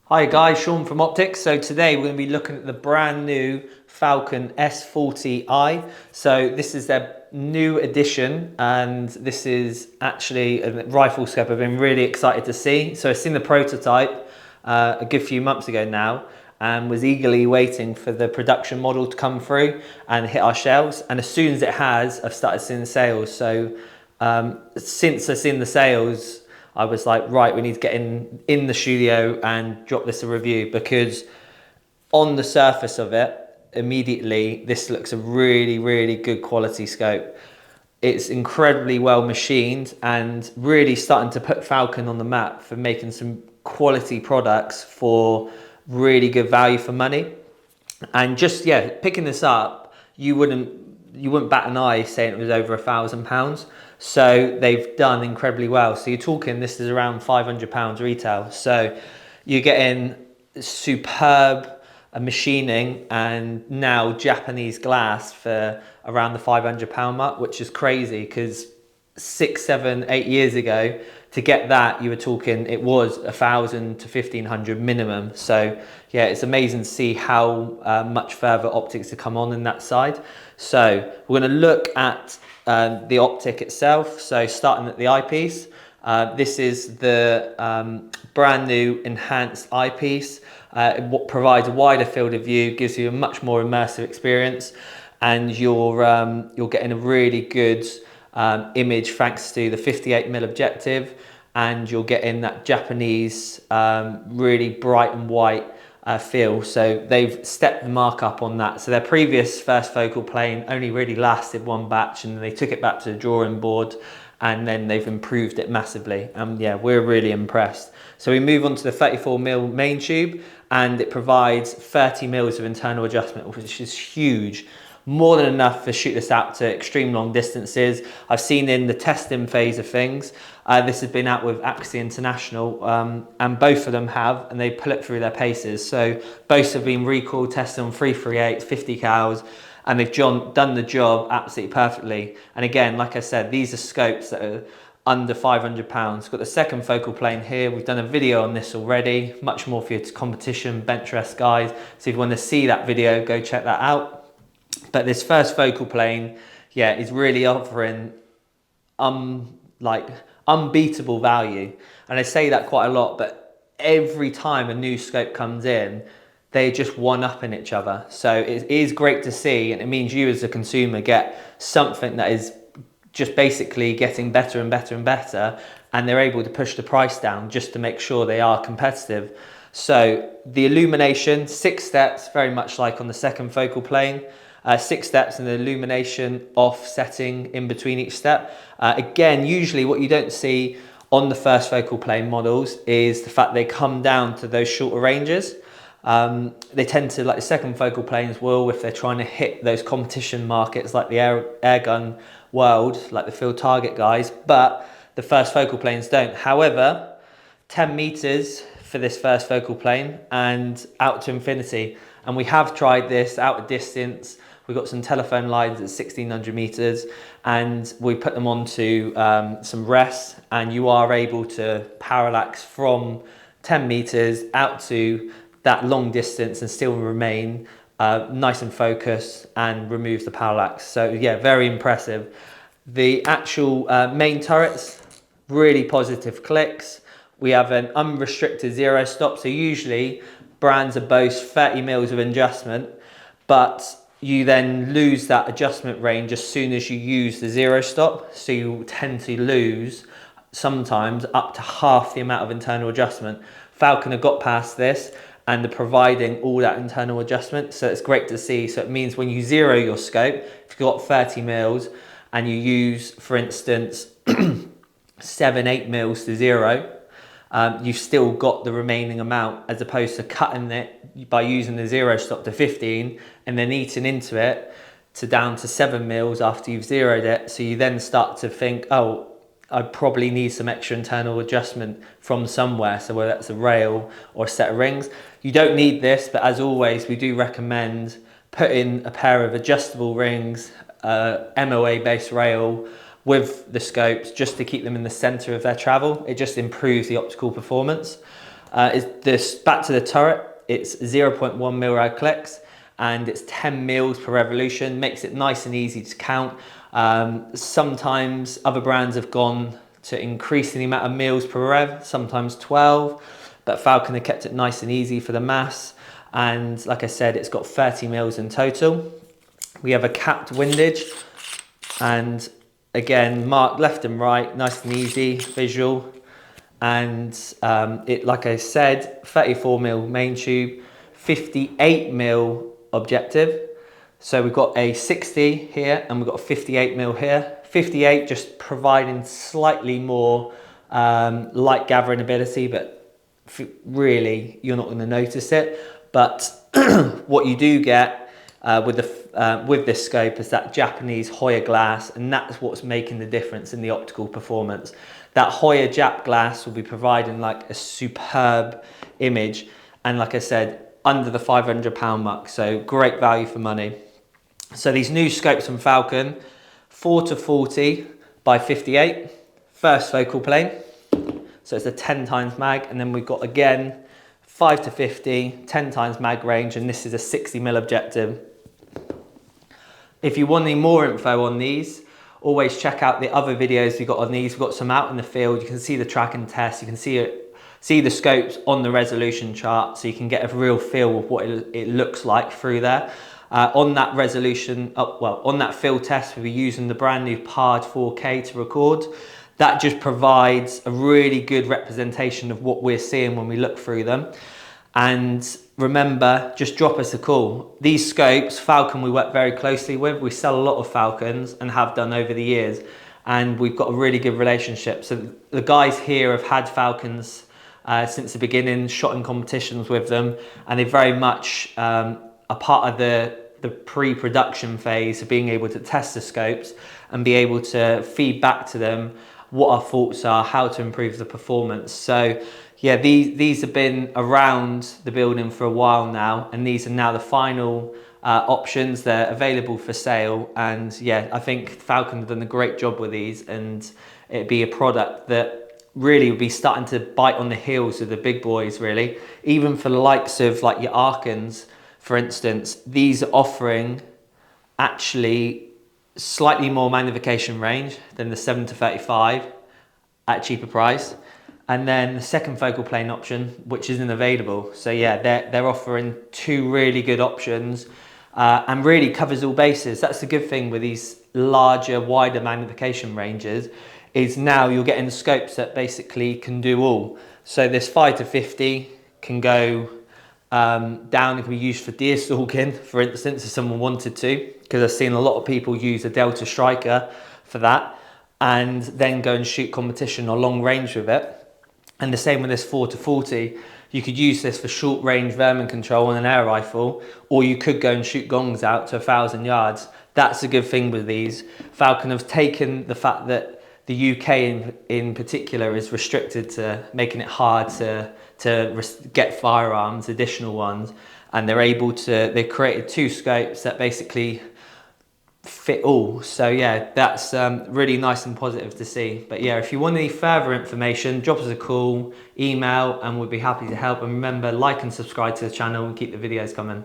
Hi guys, Shaun from Optics. So today we're going to be looking at the brand new Falcon S40i. So this is their new edition, and this is actually a rifle scope I've been really excited to see. So I've seen the prototype a good few months ago now and was eagerly waiting for the production model to come through and hit our shelves. And as soon as it has, I've started seeing the sales. So since I've seen the sales, I was like, right, we need to get in the studio and drop this a review, because on the surface of it, immediately, this looks a really, really good quality scope. It's incredibly well machined and really starting to put Falcon on the map for making some quality products for really good value for money. And just, yeah, picking this up, you wouldn't bat an eye saying it was over £1,000. So they've done incredibly well. So you're talking, this is around £500 retail. So you're getting superb machining and now Japanese glass for around the £500 mark, which is crazy, because 6, 7, 8 years ago, to get that, you were talking, it was 1,000 to 1,500 minimum. So yeah, it's amazing to see how much further optics have come on in that side. So we're going to look at the optic itself. So starting at the eyepiece, this is the brand new enhanced eyepiece. It provides a wider field of view, gives you a much more immersive experience, and you're getting a really good image thanks to the 58mm objective, and you're getting that Japanese really bright and white feel. So they've stepped the mark up on that. So their previous first focal plane only really lasted one batch, and they took it back to the drawing board, and then they've improved it massively. Yeah, we're really impressed. So we move on to the 34mm main tube, and it provides 30mm of internal adjustment, which is huge. More than enough to shoot this out to extreme long distances. I've seen in the testing phase of things, this has been out with Axi International, and both of them have, and they pull it through their paces. So both have been recall tested on 338, 50 cals, and they've done the job absolutely perfectly. And again, like I said, these are scopes that are under £500. Got the second focal plane here. We've done a video on this already, much more for your competition bench rest guys. So if you want to see that video, go check that out. But this first focal plane, yeah, is really offering like unbeatable value. And I say that quite a lot, but every time a new scope comes in, they just one-upping each other. So it is great to see, and it means you as a consumer get something that is just basically getting better and better and better, and they're able to push the price down just to make sure they are competitive. So the illumination, 6 steps, very much like on the second focal plane. 6 steps and the illumination offsetting in between each step. Again, usually what you don't see on the first focal plane models is the fact they come down to those shorter ranges. They tend to, like the second focal planes will, if they're trying to hit those competition markets like the air gun world, like the field target guys, but the first focal planes don't. However, 10 meters for this first focal plane and out to infinity. And we have tried this out at distance. We've got some telephone lines at 1,600 meters, and we put them onto some rests, and you are able to parallax from 10 meters out to that long distance and still remain nice and focused and remove the parallax. So yeah, very impressive. The actual main turrets, really positive clicks. We have an unrestricted zero stop. So usually brands boast 30mm of adjustment, but you then lose that adjustment range as soon as you use the zero stop. So you tend to lose sometimes up to half the amount of internal adjustment. Falcon have got past this and they're providing all that internal adjustment. So it's great to see. So it means when you zero your scope, if you've got 30mm and you use, for instance, 7, 8mm to zero, you've still got the remaining amount, as opposed to cutting it by using the zero stop to 15 and then eating into it to down to 7mm after you've zeroed it. So you then start to think, oh, I probably need some extra internal adjustment from somewhere. So whether that's a rail or a set of rings, you don't need this, but as always, we do recommend putting a pair of adjustable rings, MOA based rail, with the scopes, just to keep them in the center of their travel. It just improves the optical performance. is this back to the turret. It's 0.1 mil rad clicks and it's 10 mils per revolution, makes it nice and easy to count. Sometimes other brands have gone to increasing the amount of mils per rev, sometimes 12, but Falcon have kept it nice and easy for the mass. And like I said, it's got 30 mils in total. We have a capped windage, and again, marked left and right, nice and easy, visual. And it, like I said, 34 mil main tube, 58 mil objective. So we've got a 60 here and we've got a 58 mil here. 58 just providing slightly more light gathering ability, but really you're not going to notice it. But what you do get with this scope is that Japanese Hoya glass, and that's what's making the difference in the optical performance. That Hoya Jap glass will be providing like a superb image, and like I said, under the £500 mark, so great value for money. So these new scopes from Falcon, 4-40 by 58, first focal plane, so it's a 10 times mag, and then we've got again 5-50, 10 times mag range, and this is a 60 mil objective. If you want any more info on these, always check out the other videos we've got on these. We've got some out in the field. You can see the track and test. You can see the scopes on the resolution chart, so you can get a real feel of what it looks like through there. On that resolution, on that field test, we'll be using the brand new PARD 4K to record. That just provides a really good representation of what we're seeing when we look through them. And remember, just drop us a call. These scopes, Falcon, we work very closely with. We sell a lot of Falcons and have done over the years, and we've got a really good relationship. So the guys here have had Falcons since the beginning, shot in competitions with them, and they're very much a part of the pre-production phase of being able to test the scopes and be able to feed back to them what our thoughts are, how to improve the performance. So yeah, these have been around the building for a while now, and these are now the final options. They're available for sale, and yeah, I think Falcon have done a great job with these, and it'd be a product that really would be starting to bite on the heels of the big boys, really. Even for the likes of like your Arkans, for instance, these are offering actually slightly more magnification range than the 7-35 at a cheaper price. And then the second focal plane option, which isn't available. So yeah, they're offering two really good options and really covers all bases. That's the good thing with these larger, wider magnification ranges, is now you're getting scopes that basically can do all. So this 5-50 can go down, it can be used for deer stalking, for instance, if someone wanted to, because I've seen a lot of people use a Delta Striker for that, and then go and shoot competition or long range with it. And the same with this 4-40, you could use this for short range vermin control on an air rifle, or you could go and shoot gongs out to 1,000 yards. That's a good thing with these. Falcon have taken the fact that the UK in particular is restricted to making it hard to get firearms, additional ones, and they've created two scopes that basically fit all. So yeah, that's really nice and positive to see. But yeah, if you want any further information, drop us a call, email, and we'll be happy to help. And remember, like and subscribe to the channel and keep the videos coming.